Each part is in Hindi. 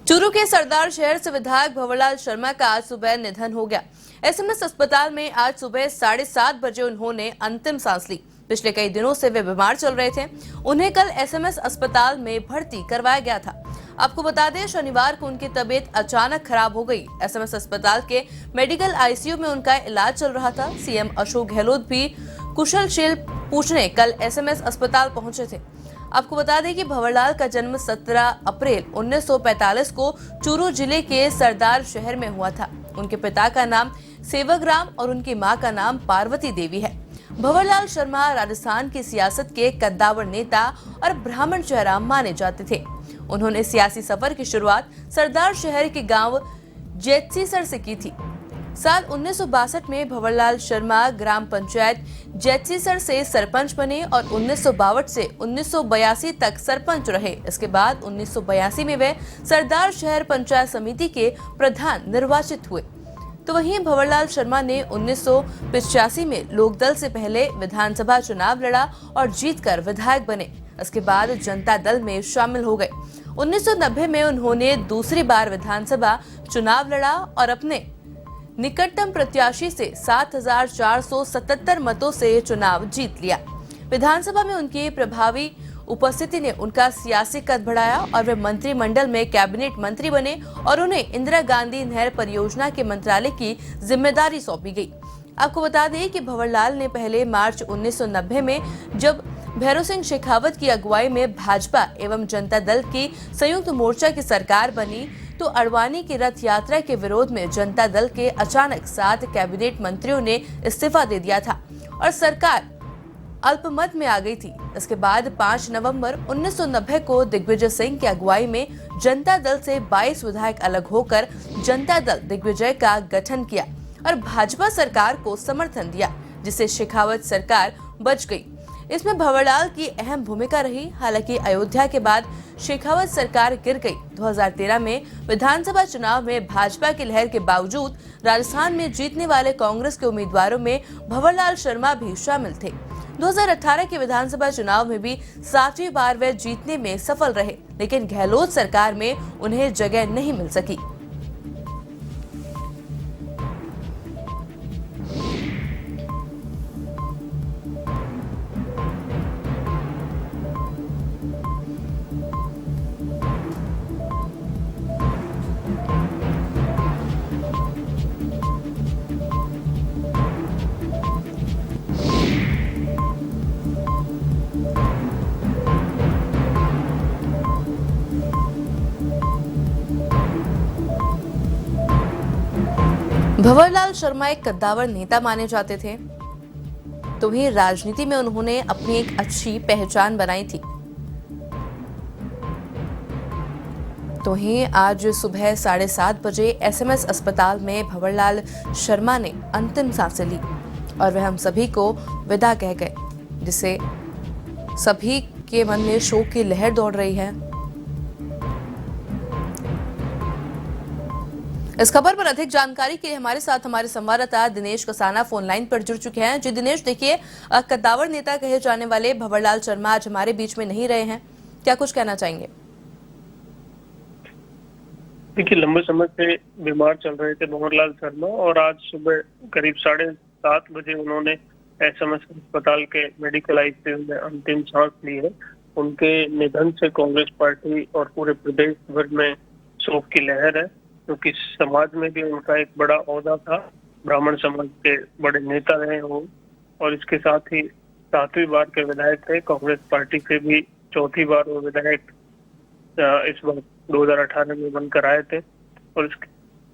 चूरू के सरदार शहर से विधायक भंवरलाल शर्मा का आज सुबह निधन हो गया। एसएमएस अस्पताल में आज सुबह 7:30 बजे उन्होंने अंतिम सांस ली। पिछले कई दिनों से वे बीमार चल रहे थे। उन्हें कल एसएमएस अस्पताल में भर्ती करवाया गया था। आपको बता दें, शनिवार को उनकी तबीयत अचानक खराब हो गई। एसएमएस अस्पताल के मेडिकल आईसीयू में उनका इलाज चल रहा था। सीएम अशोक गहलोत भी कुशलक्षेम पूछने कल एसएमएस अस्पताल पहुंचे थे। आपको बता दें कि भंवरलाल का जन्म 17 अप्रैल 1945 को चूरू जिले के सरदार शहर में हुआ था। उनके पिता का नाम सेवकराम और उनकी मां का नाम पार्वती देवी है। भंवरलाल शर्मा राजस्थान की सियासत के कद्दावर नेता और ब्राह्मण चेहरा माने जाते थे। उन्होंने सियासी सफर की शुरुआत सरदार शहर के गांव जेतसीसर से की थी। साल 1962 में भंवरलाल शर्मा ग्राम पंचायत जेतसीसर से सरपंच बने और 1962 से 1982 तक सरपंच रहे। इसके बाद 1982 में वे सरदार शहर पंचायत समिति के प्रधान निर्वाचित हुए। तो वहीं भंवरलाल शर्मा ने 1985 में लोकदल से पहले विधानसभा चुनाव लड़ा और जीतकर विधायक बने। इसके बाद जनता दल में शामिल हो गए। 1990 में उन्होंने दूसरी बार विधानसभा चुनाव लड़ा और अपने निकटतम प्रत्याशी से 7,477 मतों से चुनाव जीत लिया। विधानसभा में उनकी प्रभावी उपस्थिति ने उनका सियासी कद बढ़ाया और वे मंत्रिमंडल में कैबिनेट मंत्री बने और उन्हें इंदिरा गांधी नहर परियोजना के मंत्रालय की जिम्मेदारी सौंपी गई। आपको बता दें कि भंवरलाल ने पहले मार्च 1990 में जब भैरों सिंह शेखावत की अगुवाई में भाजपा एवं जनता दल की संयुक्त मोर्चा की सरकार बनी तो अडवाणी की रथ यात्रा के विरोध में जनता दल के अचानक 7 कैबिनेट मंत्रियों ने इस्तीफा दे दिया था और सरकार अल्पमत में आ गई थी। इसके बाद 5 नवंबर 1990 को दिग्विजय सिंह की अगुवाई में जनता दल से 22 विधायक अलग होकर जनता दल दिग्विजय का गठन किया और भाजपा सरकार को समर्थन दिया, जिससे शेखावत सरकार बच गई। इसमें भंवरलाल की अहम भूमिका रही। हालांकि अयोध्या के बाद शेखावत सरकार गिर गई। 2013 में विधानसभा चुनाव में भाजपा की लहर के बावजूद राजस्थान में जीतने वाले कांग्रेस के उम्मीदवारों में भंवरलाल शर्मा भी शामिल थे। 2018 के विधानसभा चुनाव में भी 7वीं बार वे जीतने में सफल रहे, लेकिन गहलोत सरकार में उन्हें जगह नहीं मिल सकी। भंवरलाल शर्मा एक कद्दावर नेता माने जाते थे, तो वहीं राजनीति में उन्होंने अपनी एक अच्छी पहचान बनाई थी। तो वहीं आज सुबह 7:30 बजे एसएमएस अस्पताल में भंवरलाल शर्मा ने अंतिम सांसें ली और वह हम सभी को विदा कह गए, जिससे सभी के मन में शोक की लहर दौड़ रही है। इस खबर पर अधिक जानकारी के लिए हमारे साथ हमारे संवाददाता दिनेश कसाना फोन लाइन पर जुड़ चुके हैं। जी दिनेश, देखिए, कद्दावर नेता कहे जाने वाले भंवरलाल शर्मा आज हमारे बीच में नहीं रहे हैं, क्या कुछ कहना चाहेंगे? देखिए, लंबे समय से बीमार चल रहे थे भंवरलाल शर्मा और आज सुबह करीब 7:30 बजे उन्होंने एसएमएस अस्पताल के मेडिकल आईसीयू में अंतिम सांस ली है। उनके निधन से कांग्रेस पार्टी और पूरे प्रदेश भर में शोक की लहर है, क्योंकि समाज में भी उनका एक बड़ा ओहदा था। ब्राह्मण समाज के बड़े नेता रहे वो और इसके साथ ही 7वीं बार के विधायक थे। कांग्रेस पार्टी से भी 4थी बार वो विधायक इस बार 2018 में बनकर आए थे। और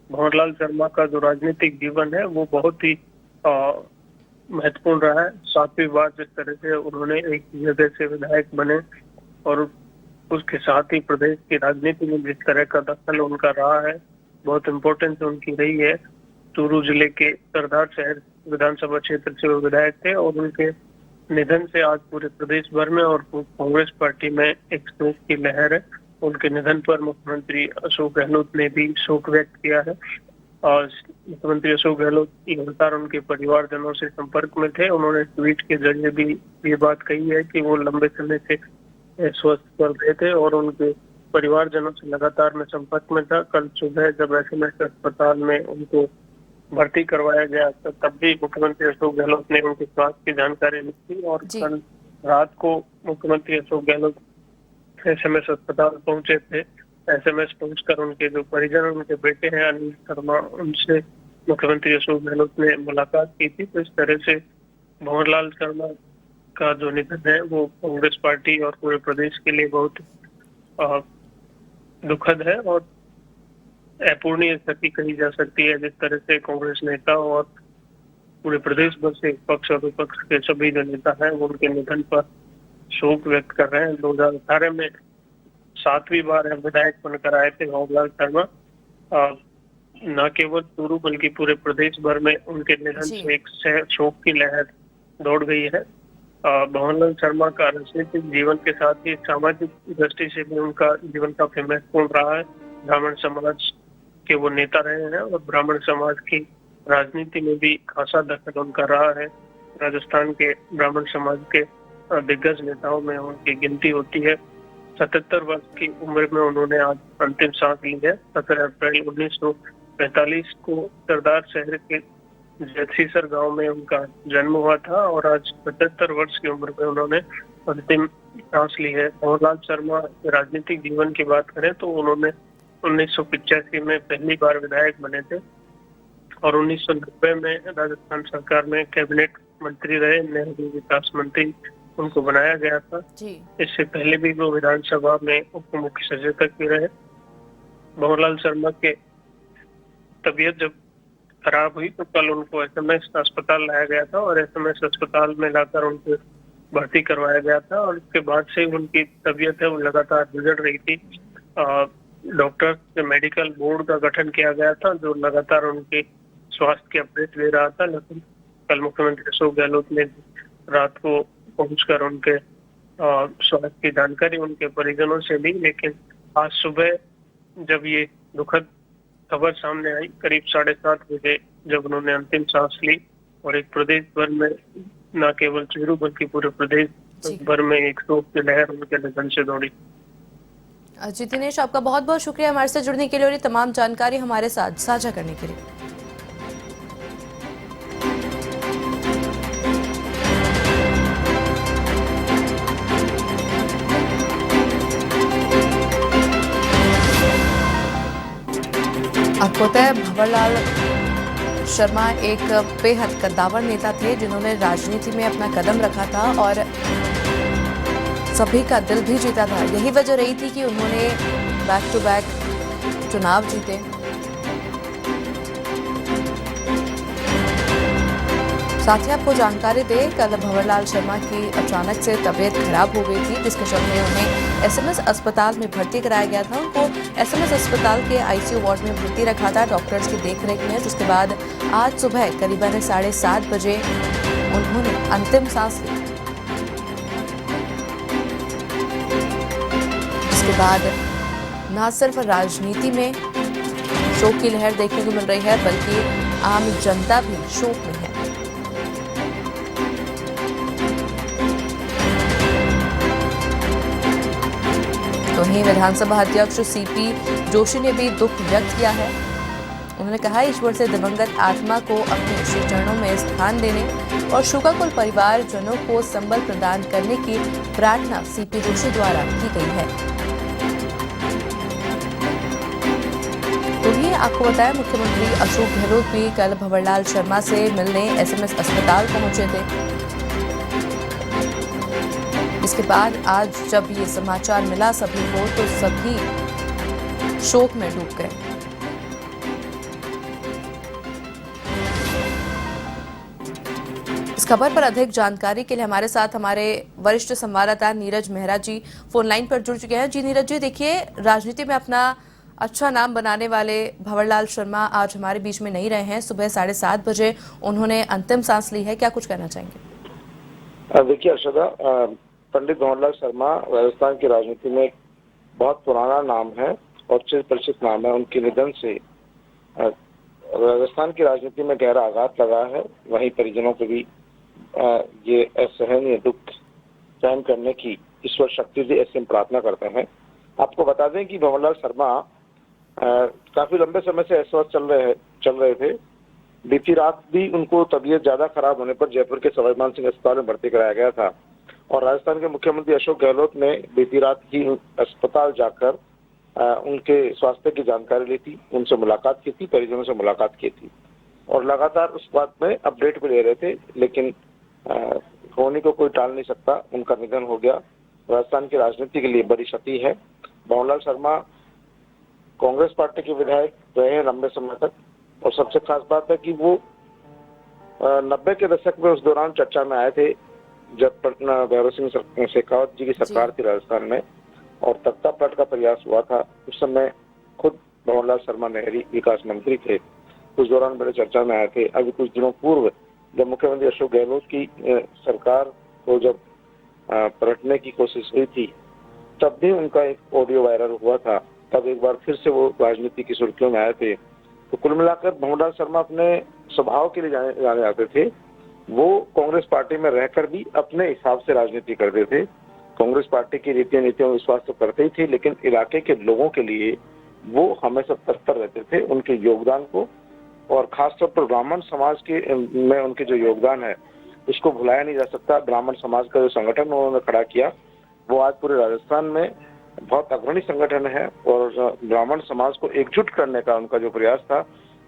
भंवरलाल शर्मा का जो राजनीतिक जीवन है वो बहुत ही महत्वपूर्ण रहा है। 7वीं बार जिस तरह से उन्होंने एक जगह से विधायक बने और उसके साथ ही प्रदेश की राजनीति में जिस तरह का दखल उनका रहा है, बहुत इम्पोर्टेंस उनकी रही है। चूरू जिले के सरदार शहर विधानसभा क्षेत्र से वो विधायक थे और उनके निधन से आज पूरे प्रदेश भर में और कांग्रेस पार्टी में एक शोक की लहर है। उनके निधन पर मुख्यमंत्री अशोक गहलोत ने भी शोक व्यक्त किया है और मुख्यमंत्री अशोक गहलोत लगातार उनके परिवारजनों से संपर्क में थे। उन्होंने ट्वीट के जरिए भी ये बात कही है कि वो लंबे समय से स्वस्थ चल रहे थे और उनके परिवारजनों से लगातार मैं संपर्क में था। कल सुबह जब एसएमएस अस्पताल में उनको भर्ती करवाया गया तो तब भी मुख्यमंत्री अशोक गहलोत ने उनके स्वास्थ्य की जानकारी ली थी और जी। कल रात को मुख्यमंत्री अशोक गहलोत एसएमएस अस्पताल पहुंचे थे। एसएमएस पहुंचकर उनके जो परिजन उनके बेटे हैं अनिल शर्मा, उनसे मुख्यमंत्री अशोक गहलोत ने मुलाकात की थी। तो इस तरह से भंवरलाल शर्मा का जो निधन है वो कांग्रेस पार्टी और पूरे प्रदेश के लिए बहुत दुखद है और अपूर्णीय क्षति कही जा सकती है। जिस तरह से कांग्रेस नेता और पूरे प्रदेश भर से पक्ष और विपक्ष के सभी जो नेता हैं वो उनके निधन पर शोक व्यक्त कर रहे हैं। 2018 में 7वीं बार विधायक बनकर आए थे भंवरलाल शर्मा। न केवल चूरू बल्कि पूरे प्रदेश भर में उनके निधन से एक शोक की लहर दौड़ गई है। भंवरलाल शर्मा का राजनीतिक जीवन के साथ ही सामाजिक दृष्टि से भी उनका जीवन काफी महत्वपूर्ण रहा है। ब्राह्मण समाज के वो नेता रहे हैं और ब्राह्मण समाज की राजनीति में भी खासा दखल उनका रहा है। राजस्थान के ब्राह्मण समाज के दिग्गज नेताओं में उनकी गिनती होती है। 77 वर्ष की उम्र में उन्होंने आज अंतिम सांस ली है। 17 अप्रैल 1945 को सरदार शहर के जैतसीसर गांव में उनका जन्म हुआ था और आज 75 वर्ष की उम्र में उन्होंने अंतिम सांस ली है। भंवरलाल शर्मा के राजनीतिक जीवन की बात करें तो उन्होंने 1985 में पहली बार विधायक बने थे और 1990 में राजस्थान सरकार में कैबिनेट मंत्री रहे। नेहरू विकास मंत्री उनको बनाया गया था। इससे पहले भी वो विधानसभा में उप मुख्य सचेतक भी रहे। भंवरलाल शर्मा के तबीयत जब खराब हुई तो कल उनको एसएमएस अस्पताल लाया गया था और एसएमएस अस्पताल में लाकर उनको भर्ती करवाया गया था और उसके बाद से उनकी तबीयत है वो लगातार बिगड़ रही थी। डॉक्टर के मेडिकल बोर्ड का गठन किया गया था जो लगातार उनके स्वास्थ्य के अपडेट ले रहा था। लेकिन कल मुख्यमंत्री अशोक गहलोत ने रात को पहुंचकर उनके स्वास्थ्य की जानकारी उनके परिजनों से ली। लेकिन आज सुबह जब ये दुखद खबर सामने आई करीब 7:30 बजे जब उन्होंने अंतिम सांस ली और एक प्रदेश भर में न केवल चूरू बल्कि पूरे प्रदेश भर में एक शोक की लहर उनके निधन से दौड़ी। जी दिनेश, आपका बहुत बहुत शुक्रिया हमारे साथ जुड़ने के लिए और ये तमाम जानकारी हमारे साथ साझा करने के लिए। आपको पता है भंवरलाल शर्मा एक बेहद कद्दावर नेता थे जिन्होंने राजनीति में अपना कदम रखा था और सभी का दिल भी जीता था। यही वजह रही थी कि उन्होंने बैक टू बैक चुनाव जीते। साथ ही आपको जानकारी दें, कल भंवरलाल शर्मा की अचानक से तबीयत खराब हो गई थी जिसके चलते उन्हें एसएमएस अस्पताल में भर्ती कराया गया था। उनको एसएमएस अस्पताल के आईसीयू वार्ड में भर्ती रखा था डॉक्टर्स की देखरेख में। जिसके बाद आज सुबह करीबन 7:30 बजे उन्होंने अंतिम सांस ली। इसके बाद न सिर्फ राजनीति में शोक की लहर देखने को मिल रही है बल्कि आम जनता भी शोक में है। वहीं विधानसभा अध्यक्ष सीपी जोशी ने भी दुख व्यक्त किया है। उन्होंने कहा ईश्वर से दिवंगत आत्मा को अपने श्री चरणों में स्थान देने और शोकाकुल परिवारजनों को संबल प्रदान करने की प्रार्थना सीपी जोशी द्वारा की गई है। वहीं आपको बताया मुख्यमंत्री अशोक गहलोत भी कल भंवरलाल शर्मा से मिलने एसएमएस अस्पताल पहुंचे थे। इसके बाद आज जब ये समाचार मिला सभी को तो सभी शोक में डूब गए। इस खबर पर अधिक जानकारी के लिए हमारे साथ हमारे वरिष्ठ संवाददाता नीरज मेहरा जी फोन लाइन पर जुड़ चुके हैं। जी नीरज जी, देखिए राजनीति में अपना अच्छा नाम बनाने वाले भंवरलाल शर्मा आज हमारे बीच में नहीं रहे हैं। सुबह 7:30 बजे उन्होंने अंतिम सांस ली है, क्या कुछ कहना चाहेंगे? देखिए अर्शदा, पंडित भंवरलाल शर्मा राजस्थान की राजनीति में बहुत पुराना नाम है और चिर परिचित नाम है। उनके निधन से राजस्थान की राजनीति में गहरा आघात लगा है। वहीं परिजनों को भी ये असहनीय दुख सहन करने की ईश्वर शक्ति से ऐसे प्रार्थना करते हैं। आपको बता दें कि भंवरलाल शर्मा काफी लंबे समय से अस्वस्थ चल रहे थे। बीती रात भी उनको तबीयत ज्यादा खराब होने पर जयपुर के सवाई मान सिंह अस्पताल में भर्ती कराया गया था और राजस्थान के मुख्यमंत्री अशोक गहलोत ने बीती रात ही अस्पताल जाकर उनके स्वास्थ्य की जानकारी ली थी, उनसे मुलाकात की थी, परिजनों से मुलाकात की थी और लगातार उस बात में अपडेट भी ले रहे थे। लेकिन होने को कोई टाल नहीं सकता, उनका निधन हो गया। राजस्थान की राजनीति के लिए बड़ी क्षति है। भंवरलाल शर्मा कांग्रेस पार्टी के विधायक रहे हैं लंबे समय तक और सबसे खास बात है कि वो 90 के दशक में उस दौरान चर्चा में आए थे जब पटना भैरव सिंह शेखावत जी की सरकार थी राजस्थान में और तख्ता पलट का प्रयास हुआ था। उस समय खुद भंवरलाल शर्मा नहरी विकास मंत्री थे, उस दौरान बड़े चर्चा में आए थे। अभी कुछ दिनों पूर्व जब मुख्यमंत्री अशोक गहलोत की सरकार को जब पलटने की कोशिश हुई थी तब भी उनका एक ऑडियो वायरल हुआ था, तब एक बार फिर से वो राजनीति की सुर्खियों में आए थे। तो कुल मिलाकर भंवरलाल शर्मा अपने स्वभाव के लिए जाने जाते थे। वो कांग्रेस पार्टी में रहकर भी अपने हिसाब से राजनीति करते थे। कांग्रेस पार्टी की रीतियों नीतियों में विश्वास तो करते ही थे, लेकिन इलाके के लोगों के लिए वो हमेशा तत्पर रहते थे। उनके योगदान को और खासतौर पर ब्राह्मण समाज के में उनके जो योगदान है उसको भुलाया नहीं जा सकता। ब्राह्मण समाज का जो संगठन उन्होंने खड़ा किया वो आज पूरे राजस्थान में बहुत अग्रणी संगठन है और ब्राह्मण समाज को एकजुट करने का उनका जो प्रयास था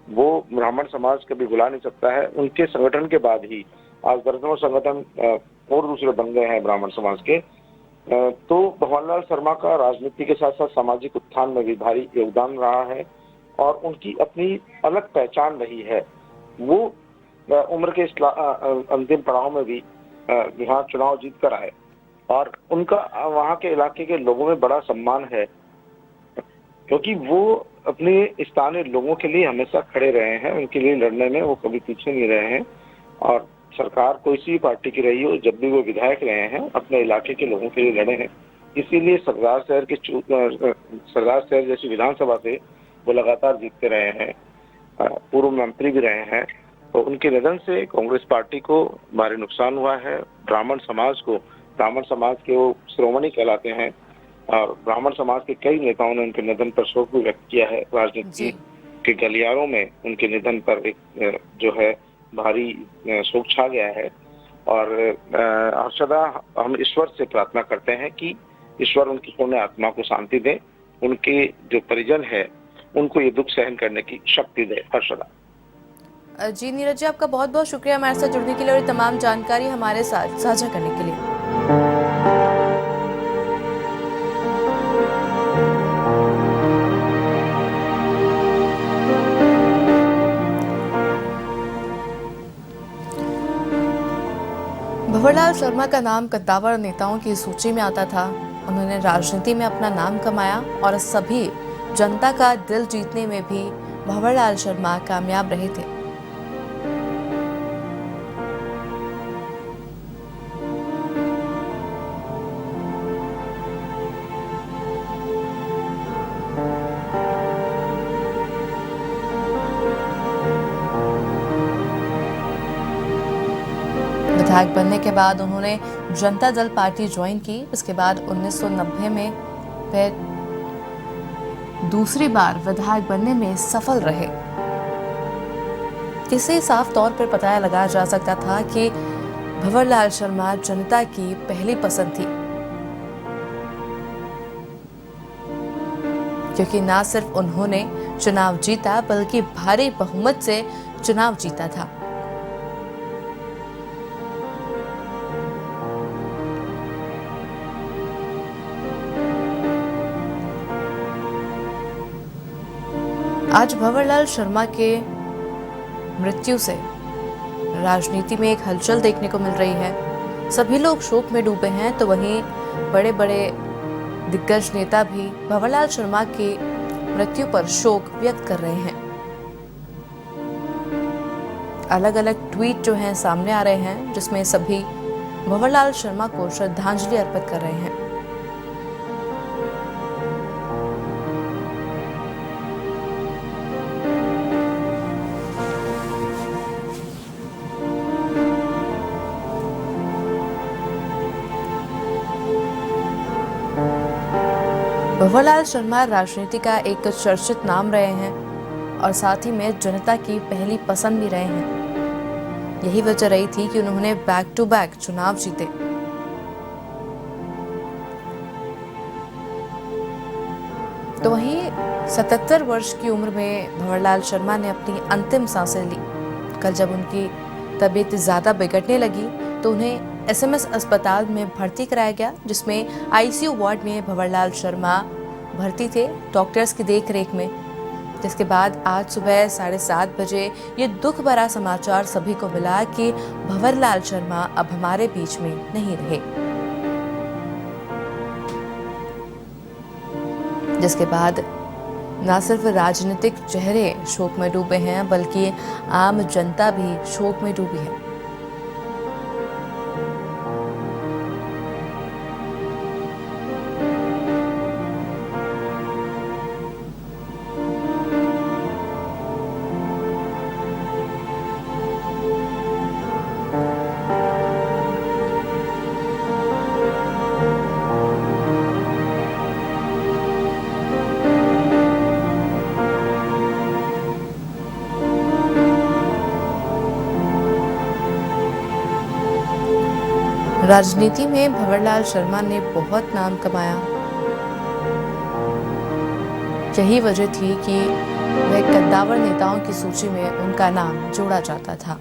वो ब्राह्मण समाज कभी भुला नहीं सकता है। उनके संगठन के बाद ही आज दर्जनों संगठन और दूसरे बन गए हैं ब्राह्मण समाज के। तो भंवरलाल शर्मा का राजनीति के साथ साथ सामाजिक उत्थान में भी भारी योगदान रहा है और उनकी अपनी अलग पहचान रही है। वो उम्र के अंतिम पड़ाव में भी यहाँ चुनाव जीत कर आए और उनका वहाँ के इलाके के लोगों में बड़ा सम्मान है क्योंकि वो अपने स्थानीय लोगों के लिए हमेशा खड़े रहे हैं। उनके लिए लड़ने में वो कभी पीछे नहीं रहे हैं और सरकार कोई सी पार्टी की रही हो, जब भी वो विधायक रहे हैं अपने इलाके के लोगों के लिए लड़े हैं। इसीलिए सरदार शहर जैसी विधानसभा से वो लगातार जीतते रहे हैं, पूर्व मंत्री भी रहे हैं। तो उनके निधन से कांग्रेस पार्टी को भारी नुकसान हुआ है। ब्राह्मण समाज के वो श्रोमणी कहलाते हैं और ब्राह्मण समाज के कई नेताओं ने उनके निधन पर शोक भी व्यक्त किया है। राजनीति के गलियारों में उनके निधन पर एक जो है भारी शोक छा गया है और सदा हम ईश्वर से प्रार्थना करते हैं कि ईश्वर उनकी पुण्य आत्मा को शांति दे, उनके जो परिजन है उनको ये दुख सहन करने की शक्ति दे हर सदा। जी नीरज जी, आपका बहुत बहुत शुक्रिया हमारे साथ जुड़ने के लिए और तमाम जानकारी हमारे साथ साझा करने के लिए। भंवरलाल शर्मा का नाम कद्दावर नेताओं की सूची में आता था। उन्होंने राजनीति में अपना नाम कमाया और सभी जनता का दिल जीतने में भी भंवरलाल शर्मा कामयाब रहे थे। विधायक बनने के बाद उन्होंने जनता दल पार्टी ज्वाइन की। इसके बाद 1990 में वे दूसरी बार विधायक बनने में सफल रहे। इससे साफ तौर पर पता लगाया जा सकता था कि भंवरलाल शर्मा जनता की पहली पसंद थी, क्योंकि न सिर्फ उन्होंने चुनाव जीता बल्कि भारी बहुमत से चुनाव जीता था। आज भंवरलाल शर्मा के मृत्यु से राजनीति में एक हलचल देखने को मिल रही है। सभी लोग शोक में डूबे हैं, तो वहीं बड़े बड़े दिग्गज नेता भी भंवरलाल शर्मा की मृत्यु पर शोक व्यक्त कर रहे हैं। अलग अलग ट्वीट जो हैं सामने आ रहे हैं, जिसमें सभी भंवरलाल शर्मा को श्रद्धांजलि अर्पित कर रहे हैं। भंवरलाल शर्मा राजनीति का एक चर्चित नाम रहे हैं और साथ ही में जनता की पहली पसंद भी रहे हैं। यही वजह रही थी कि उन्होंने बैक टू बैक चुनाव जीते। तो वहीं 77 वर्ष की उम्र में भंवरलाल शर्मा ने अपनी अंतिम सांसें ली। कल जब उनकी तबीयत ज्यादा बिगड़ने लगी तो उन्हें एसएमएस अस्पताल में भर्ती कराया गया, जिसमें आईसीयू वार्ड में भंवरलाल शर्मा भर्ती थे डॉक्टर्स की देखरेख में। जिसके बाद आज सुबह 7:30 बजे ये दुख भरा समाचार सभी को मिला कि भंवरलाल शर्मा अब हमारे बीच में नहीं रहे। जिसके बाद न सिर्फ राजनीतिक चेहरे शोक में डूबे हैं बल्कि आम जनता भी शोक में डूबी है। राजनीति में भंवरलाल शर्मा ने बहुत नाम कमाया। यही वजह थी कि वह कद्दावर नेताओं की सूची में उनका नाम जोड़ा जाता था।